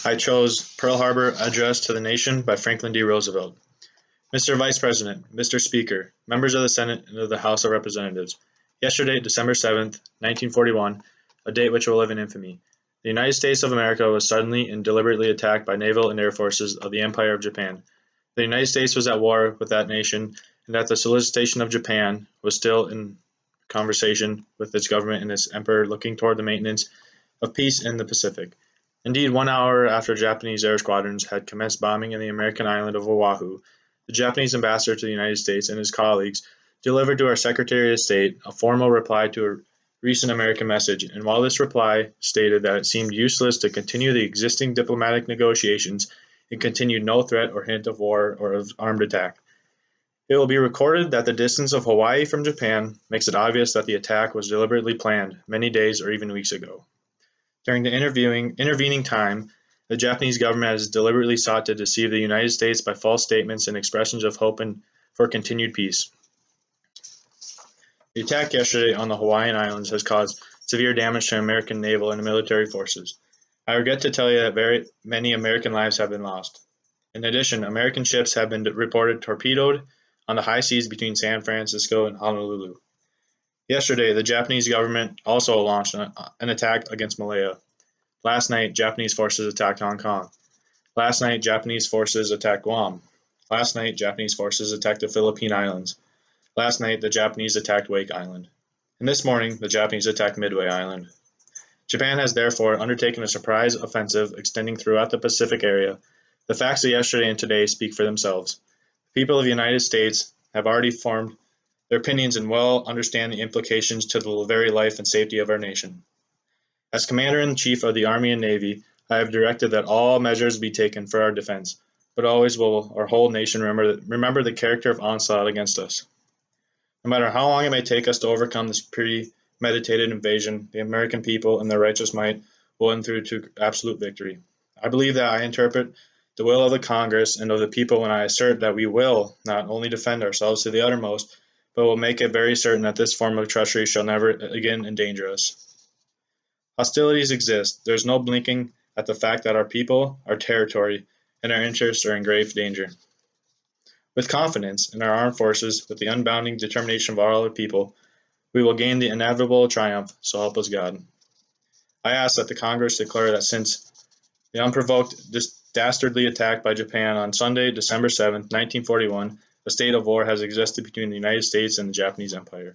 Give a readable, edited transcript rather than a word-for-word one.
I chose Pearl Harbor Address to the Nation by Franklin D. Roosevelt. Mr. Vice President, Mr. Speaker, members of the Senate and of the House of Representatives, yesterday, December 7th, 1941, a date which will live in infamy, the United States of America was suddenly and deliberately attacked by naval and air forces of the Empire of Japan. The United States was at war with that nation, and at the solicitation of Japan, was still in conversation with its government and its emperor looking toward the maintenance of peace in the Pacific. Indeed, 1 hour after Japanese air squadrons had commenced bombing in the American island of Oahu, the Japanese ambassador to the United States and his colleagues delivered to our Secretary of State a formal reply to a recent American message, and while this reply stated that it seemed useless to continue the existing diplomatic negotiations, it continued no threat or hint of war or of armed attack. It will be recorded that the distance of Hawaii from Japan makes it obvious that the attack was deliberately planned many days or even weeks ago. During the intervening time, the Japanese government has deliberately sought to deceive the United States by false statements and expressions of hope for continued peace. The attack yesterday on the Hawaiian Islands has caused severe damage to American naval and military forces. I regret to tell you that very many American lives have been lost. In addition, American ships have been reported torpedoed on the high seas between San Francisco and Honolulu. Yesterday, the Japanese government also launched an attack against Malaya. Last night, Japanese forces attacked Hong Kong. Last night, Japanese forces attacked Guam. Last night, Japanese forces attacked the Philippine Islands. Last night, the Japanese attacked Wake Island. And this morning, the Japanese attacked Midway Island. Japan has therefore undertaken a surprise offensive extending throughout the Pacific area. The facts of yesterday and today speak for themselves. The people of the United States have already formed their opinions and well understand the implications to the very life and safety of our nation. As Commander-in-Chief of the Army and Navy, I have directed that all measures be taken for our defense, but always will our whole nation remember the character of onslaught against us. No matter how long it may take us to overcome this premeditated invasion, the American people and their righteous might will win through to absolute victory. I believe that I interpret the will of the Congress and of the people when I assert that we will not only defend ourselves to the uttermost, but will make it very certain that this form of treachery shall never again endanger us. Hostilities exist. There is no blinking at the fact that our people, our territory, and our interests are in grave danger. With confidence in our armed forces, with the unbounding determination of all our people, we will gain the inevitable triumph, so help us God. I ask that the Congress declare that since the unprovoked dastardly attack by Japan on Sunday, December 7, 1941, a state of war has existed between the United States and the Japanese Empire.